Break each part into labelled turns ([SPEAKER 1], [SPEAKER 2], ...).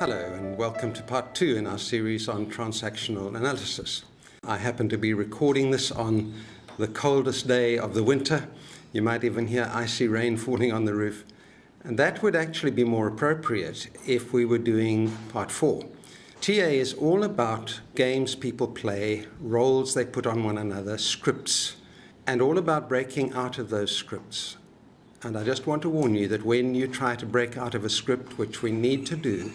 [SPEAKER 1] Hello and welcome to part 2 in our series on transactional analysis. I happen to be recording this on the coldest day of the winter. You might even hear icy rain falling on the roof. And that would actually be more appropriate if we were doing part 4. T.A. is all about games people play, roles they put on one another, scripts, and all about breaking out of those scripts. And I just want to warn you that when you try to break out of a script, which we need to do,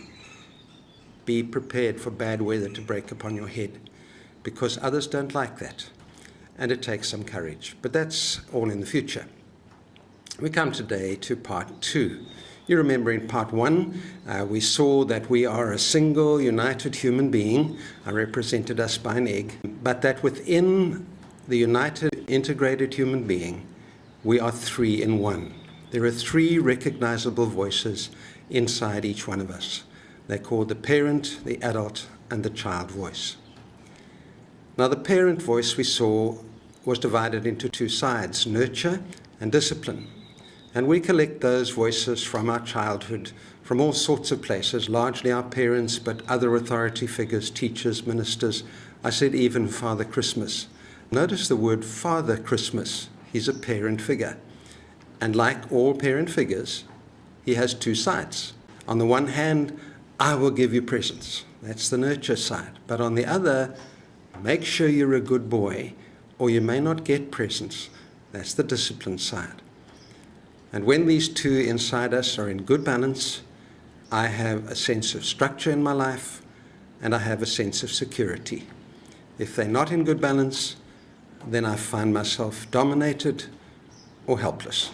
[SPEAKER 1] be prepared for bad weather to break upon your head, because others don't like that, and it takes some courage. But that's all in the future. We come today to part 2. You remember in part 1, we saw that we are a single, united human being. I represented us by an egg, but that within the united, integrated human being, we are 3 in 1. There are 3 recognizable voices inside each one of us. They're called the parent, the adult, and the child voice. Now, the parent voice we saw was divided into 2 sides, nurture and discipline. And we collect those voices from our childhood, from all sorts of places, largely our parents, but other authority figures, teachers, ministers. I said even Father Christmas. Notice the word Father Christmas. He's a parent figure. And like all parent figures, he has 2 sides. On the one hand, I will give you presents. That's the nurture side. But on the other, make sure you're a good boy, or you may not get presents. That's the discipline side. And when these 2 inside us are in good balance, I have a sense of structure in my life, and I have a sense of security. If they're not in good balance, then I find myself dominated or helpless.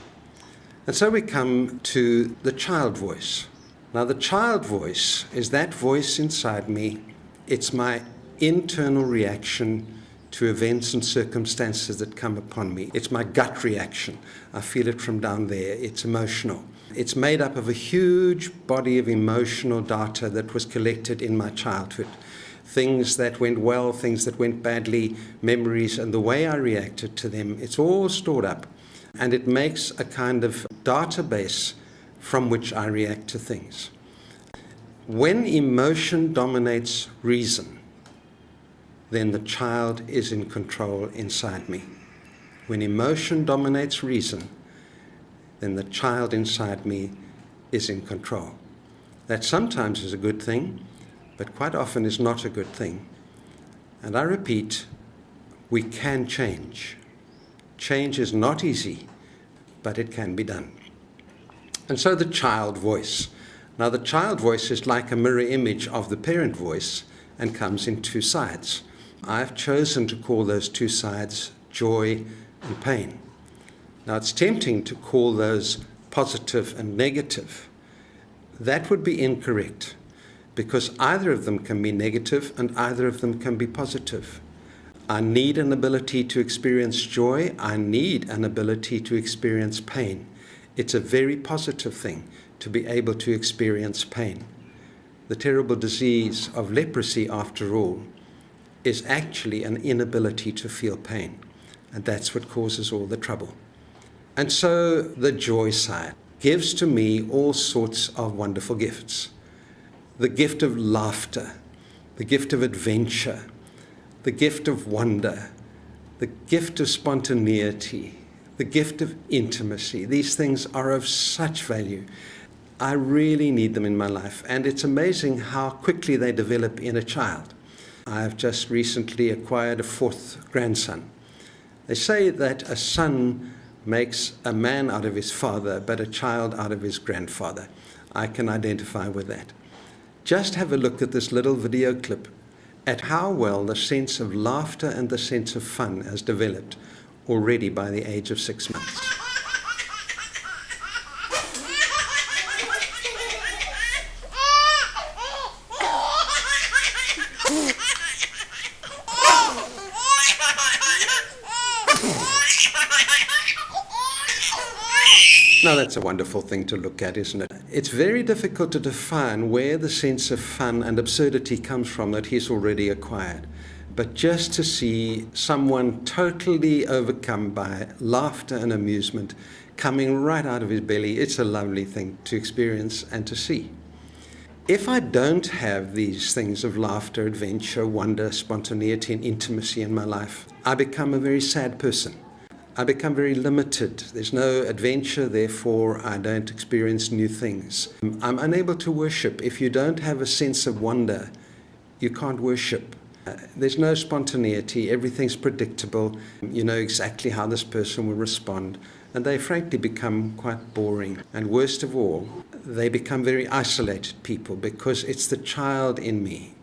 [SPEAKER 1] And so we come to the child voice. Now, the child voice is that voice inside me. It's my internal reaction to events and circumstances that come upon me. It's my gut reaction. I feel it from down there. It's emotional. It's made up of a huge body of emotional data that was collected in my childhood. Things that went well, things that went badly, memories, and the way I reacted to them. It's all stored up. And it makes a kind of database from which I react to things. When emotion dominates reason, then the child is in control inside me. When emotion dominates reason, then the child inside me is in control. That sometimes is a good thing, but quite often is not a good thing. And I repeat, we can change. Change is not easy, but it can be done. And so the child voice. Now, the child voice is like a mirror image of the parent voice and comes in 2 sides. I've chosen to call those 2 sides joy and pain. Now, it's tempting to call those positive and negative. That would be incorrect, because either of them can be negative and either of them can be positive. I need an ability to experience joy. I need an ability to experience pain. It's a very positive thing to be able to experience pain. The terrible disease of leprosy, after all, is actually an inability to feel pain. And that's what causes all the trouble. And so the joy side gives to me all sorts of wonderful gifts. The gift of laughter, the gift of adventure, the gift of wonder, the gift of spontaneity, the gift of intimacy. These things are of such value. I really need them in my life, and it's amazing how quickly they develop in a child. I've just recently acquired a 4th grandson. They say that a son makes a man out of his father, but a child out of his grandfather. I can identify with that. Just have a look at this little video clip at how well the sense of laughter and the sense of fun has developed already by the age of 6 months. Now, that's a wonderful thing to look at, isn't it? It's very difficult to define where the sense of fun and absurdity comes from that he's already acquired. But just to see someone totally overcome by laughter and amusement coming right out of his belly, it's a lovely thing to experience and to see. If I don't have these things of laughter, adventure, wonder, spontaneity, and intimacy in my life, I become a very sad person. I become very limited. There's no adventure, therefore I don't experience new things. I'm unable to worship. If you don't have a sense of wonder, you can't worship. There's no spontaneity. Everything's predictable. You know exactly how this person will respond. And they frankly become quite boring. And worst of all, they become very isolated people, because it's the child in me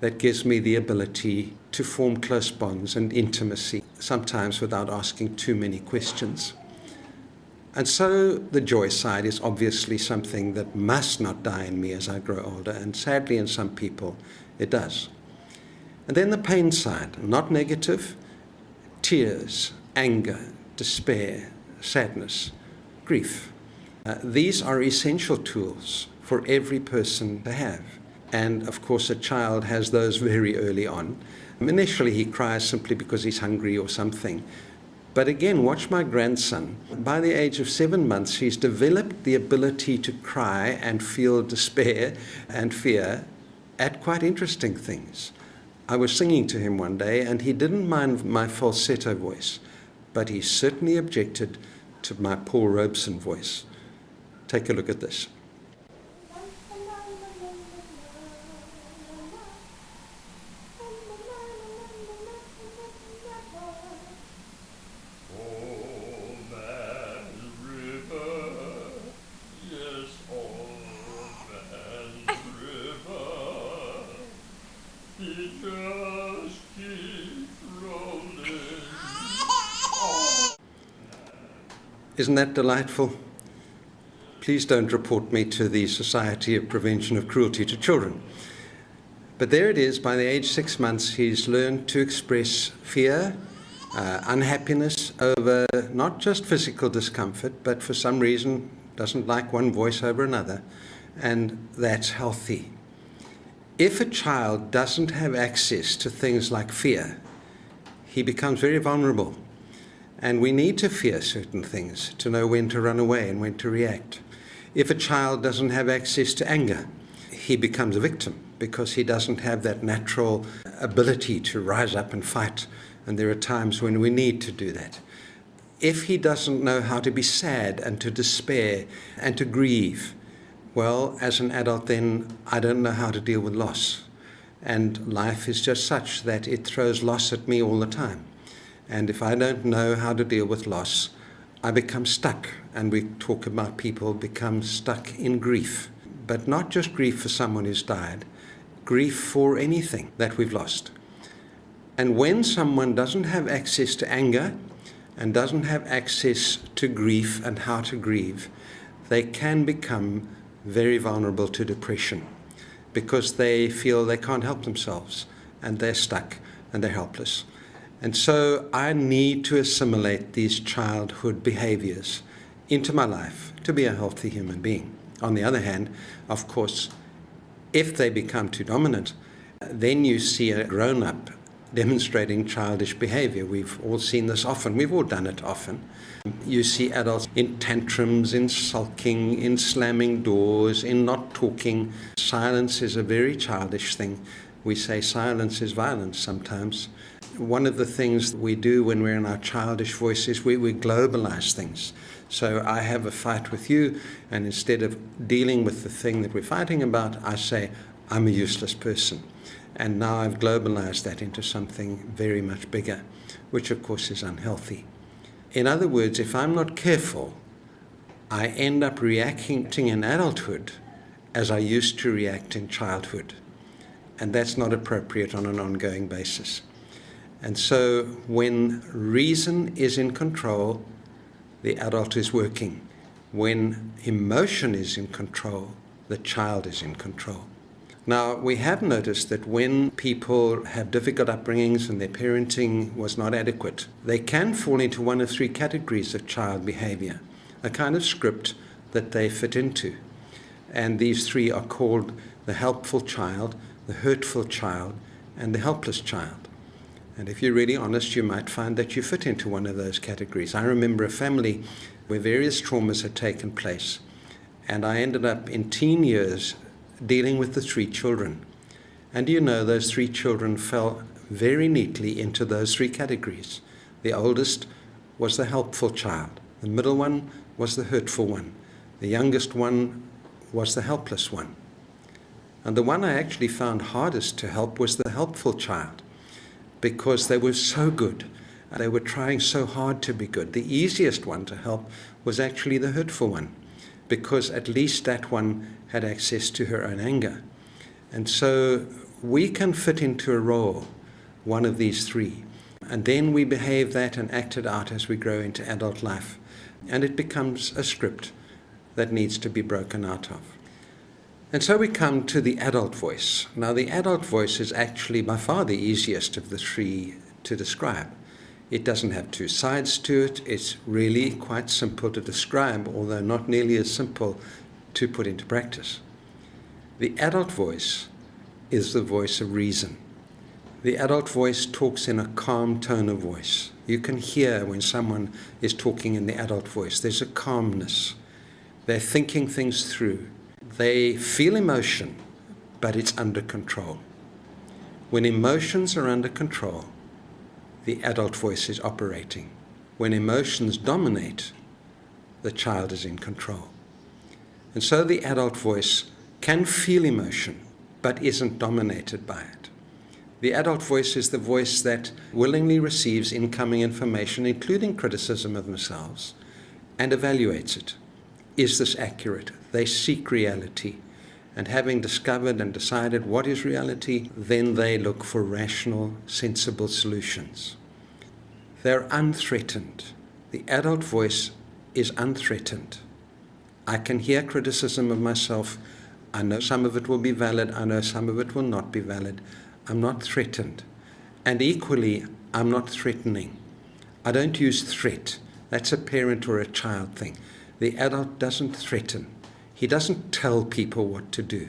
[SPEAKER 1] that gives me the ability to form close bonds and intimacy, sometimes without asking too many questions. And so the joy side is obviously something that must not die in me as I grow older, and sadly in some people it does. And then the pain side, not negative, tears, anger, despair, sadness, grief. These are essential tools for every person to have. And of course, a child has those very early on. Initially, he cries simply because he's hungry or something. But again, watch my grandson. By the age of 7 months, he's developed the ability to cry and feel despair and fear at quite interesting things. I was singing to him one day, and he didn't mind my falsetto voice, but he certainly objected to my Paul Robeson voice. Take a look at this. Isn't that delightful? Please don't report me to the Society of Prevention of Cruelty to Children. But there it is, by the age 6 months, he's learned to express fear, unhappiness over not just physical discomfort, but for some reason doesn't like one voice over another, and that's healthy. If a child doesn't have access to things like fear, he becomes very vulnerable. And we need to fear certain things to know when to run away and when to react. If a child doesn't have access to anger, he becomes a victim because he doesn't have that natural ability to rise up and fight. And there are times when we need to do that. If he doesn't know how to be sad and to despair and to grieve, well, as an adult then, I don't know how to deal with loss. And life is just such that it throws loss at me all the time. And if I don't know how to deal with loss, I become stuck. And we talk about people become stuck in grief. But not just grief for someone who's died, grief for anything that we've lost. And when someone doesn't have access to anger and doesn't have access to grief and how to grieve, they can become very vulnerable to depression because they feel they can't help themselves and they're stuck and they're helpless. And so I need to assimilate these childhood behaviors into my life to be a healthy human being. On the other hand, of course, if they become too dominant, then you see a grown-up demonstrating childish behavior. We've all seen this often. We've all done it often. You see adults in tantrums, in sulking, in slamming doors, in not talking. Silence is a very childish thing. We say silence is violence sometimes. One of the things we do when we're in our childish voice is we globalize things. So I have a fight with you, and instead of dealing with the thing that we're fighting about, I say, I'm a useless person. And now I've globalized that into something very much bigger, which of course is unhealthy. In other words, if I'm not careful, I end up reacting in adulthood as I used to react in childhood. And that's not appropriate on an ongoing basis. And so when reason is in control, the adult is working. When emotion is in control, the child is in control. Now, we have noticed that when people have difficult upbringings and their parenting was not adequate, they can fall into one of three categories of child behavior, a kind of script that they fit into. And these three are called the helpful child, the hurtful child, and the helpless child. And if you're really honest, you might find that you fit into one of those categories. I remember a family where various traumas had taken place, and I ended up in teen years dealing with the 3 children. And you know those 3 children fell very neatly into those 3 categories. The oldest was the helpful child. The middle one was the hurtful one. The youngest one was the helpless one. And the one I actually found hardest to help was the helpful child, because they were so good. They were trying so hard to be good. The easiest one to help was actually the hurtful one, because at least that one had access to her own anger. And so we can fit into a role, one of these 3, and then we behave that and act it out as we grow into adult life. And it becomes a script that needs to be broken out of. And so we come to the adult voice. Now, the adult voice is actually by far the easiest of the 3 to describe. It doesn't have 2 sides to it. It's really quite simple to describe, although not nearly as simple to put into practice. The adult voice is the voice of reason. The adult voice talks in a calm tone of voice. You can hear when someone is talking in the adult voice. There's a calmness. They're thinking things through. They feel emotion, but it's under control. When emotions are under control, the adult voice is operating. When emotions dominate, the child is in control. And so the adult voice can feel emotion, but isn't dominated by it. The adult voice is the voice that willingly receives incoming information, including criticism of themselves, and evaluates it. Is this accurate? They seek reality. And having discovered and decided what is reality, then they look for rational, sensible solutions. They're unthreatened. The adult voice is unthreatened. I can hear criticism of myself. I know some of it will be valid. I know some of it will not be valid. I'm not threatened. And equally, I'm not threatening. I don't use threat. That's a parent or a child thing. The adult doesn't threaten. He doesn't tell people what to do.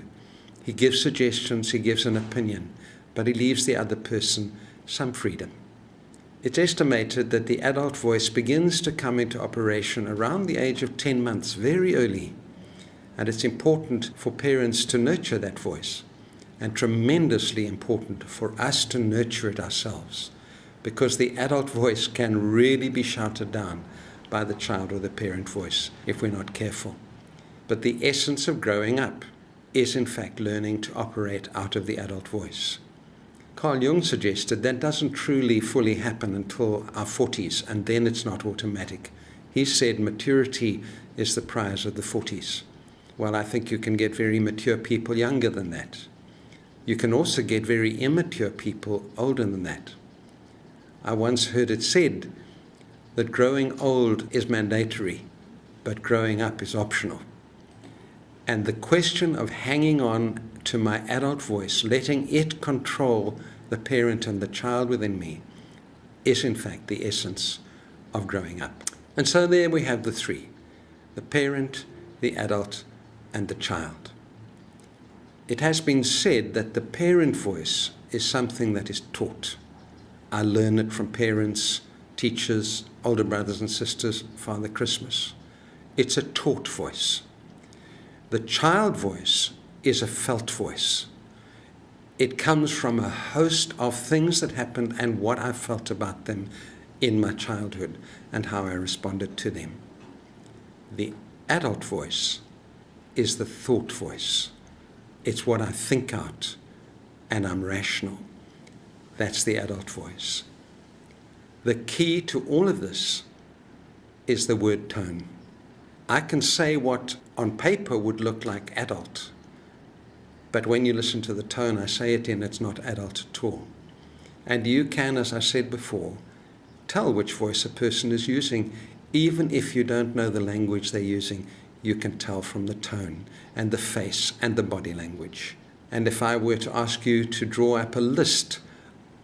[SPEAKER 1] He gives suggestions, he gives an opinion, but he leaves the other person some freedom. It's estimated that the adult voice begins to come into operation around the age of 10 months, very early. And it's important for parents to nurture that voice, and tremendously important for us to nurture it ourselves, because the adult voice can really be shouted down by the child or the parent voice if we're not careful. But the essence of growing up is in fact learning to operate out of the adult voice. Carl Jung suggested that doesn't truly fully happen until our 40s, and then it's not automatic. He said maturity is the prize of the 40s. Well, I think you can get very mature people younger than that. You can also get very immature people older than that. I once heard it said that growing old is mandatory, but growing up is optional. And the question of hanging on to my adult voice, letting it control the parent and the child within me, is in fact the essence of growing up. And so there we have the 3, the parent, the adult, and the child. It has been said that the parent voice is something that is taught. I learn it from parents, teachers, older brothers and sisters, Father Christmas. It's a taught voice. The child voice is a felt voice. It comes from a host of things that happened and what I felt about them in my childhood and how I responded to them. The adult voice is the thought voice. It's what I think out, and I'm rational. That's the adult voice. The key to all of this is the word tone. I can say what on paper would look like adult, but when you listen to the tone I say it in, it's not adult at all. And you can, as I said before, tell which voice a person is using. Even if you don't know the language they're using, you can tell from the tone and the face and the body language. And if I were to ask you to draw up a list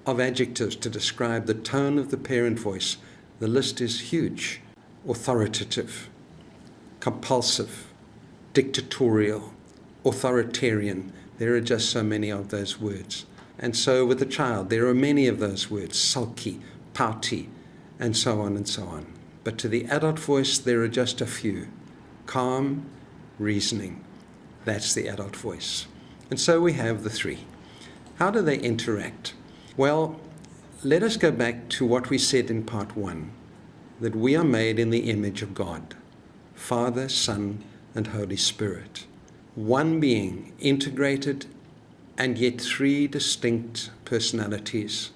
[SPEAKER 1] of adjectives to describe the tone of the parent voice, the list is huge. Authoritative, compulsive, dictatorial, authoritarian. There are just so many of those words. And so with the child, there are many of those words, sulky, pouty, and so on and so on. But to the adult voice, there are just a few. Calm, reasoning. That's the adult voice. And so we have the three. How do they interact? Well, let us go back to what we said in part 1, that we are made in the image of God, Father, Son, and Holy Spirit. One being, integrated, and yet three distinct personalities.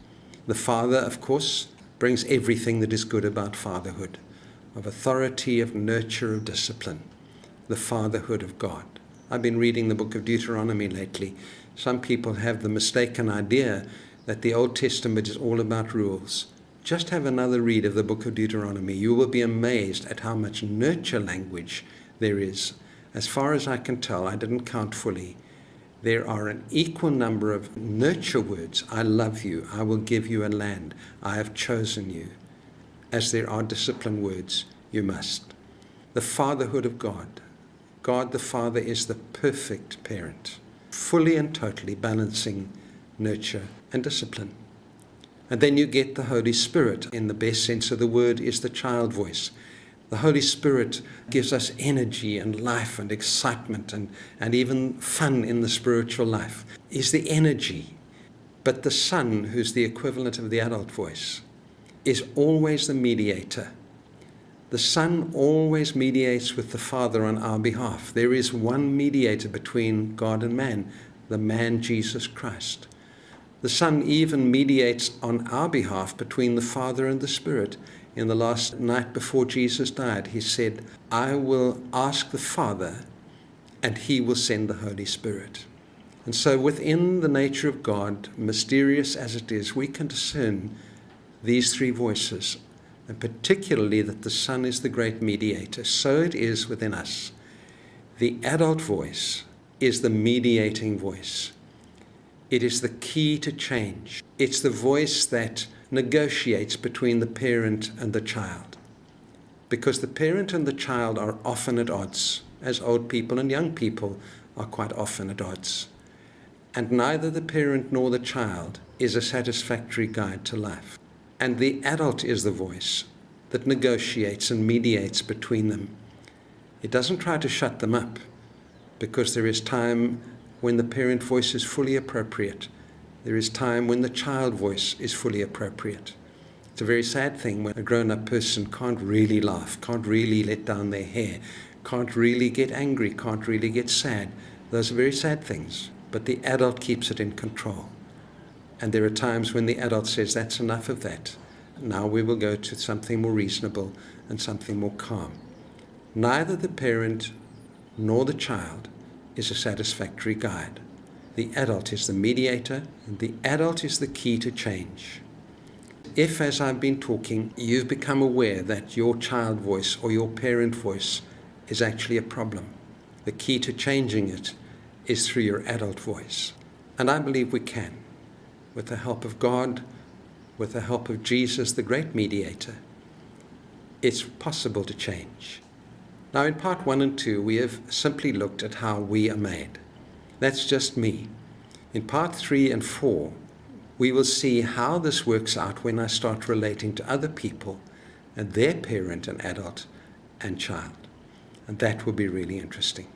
[SPEAKER 1] The Father, of course, brings everything that is good about fatherhood, of authority, of nurture, of discipline, the fatherhood of God. I've been reading the book of Deuteronomy lately. Some people have the mistaken idea that the Old Testament is all about rules. Just have another read of the book of Deuteronomy. You will be amazed at how much nurture language there is. As far as I can tell, I didn't count fully, there are an equal number of nurture words. I love you. I will give you a land. I have chosen you. As there are discipline words, you must. The fatherhood of God. God the Father is the perfect parent, fully and totally balancing nurture and discipline. And then you get the Holy Spirit. In the best sense of the word is the child voice. The Holy Spirit gives us energy and life and excitement and even fun in the spiritual life, is the energy. But the Son, who's the equivalent of the adult voice, is always the mediator. The Son always mediates with the Father on our behalf. There is one mediator between God and man, the man Jesus Christ. The Son even mediates on our behalf between the Father and the Spirit. In the last night before Jesus died, he said, I will ask the Father, and he will send the Holy Spirit. And so within the nature of God, mysterious as it is, we can discern these three voices, and particularly that the Son is the great mediator. So it is within us. The adult voice is the mediating voice. It is the key to change. It's the voice that negotiates between the parent and the child. Because the parent and the child are often at odds, as old people and young people are quite often at odds. And neither the parent nor the child is a satisfactory guide to life. And the adult is the voice that negotiates and mediates between them. It doesn't try to shut them up, because there is time when the parent voice is fully appropriate. There is time when the child voice is fully appropriate. It's a very sad thing when a grown-up person can't really laugh, can't really let down their hair, can't really get angry, can't really get sad. Those are very sad things, but the adult keeps it in control. And there are times when the adult says, that's enough of that. Now we will go to something more reasonable and something more calm. Neither the parent nor the child is a satisfactory guide. The adult is the mediator, and the adult is the key to change. If, as I've been talking, you've become aware that your child voice or your parent voice is actually a problem, the key to changing it is through your adult voice. And I believe we can, with the help of God, with the help of Jesus, the great mediator. It's possible to change. Now, in part 1 and 2, we have simply looked at how we are made. That's just me. In part 3 and 4, we will see how this works out when I start relating to other people and their parent and adult and child. And that will be really interesting.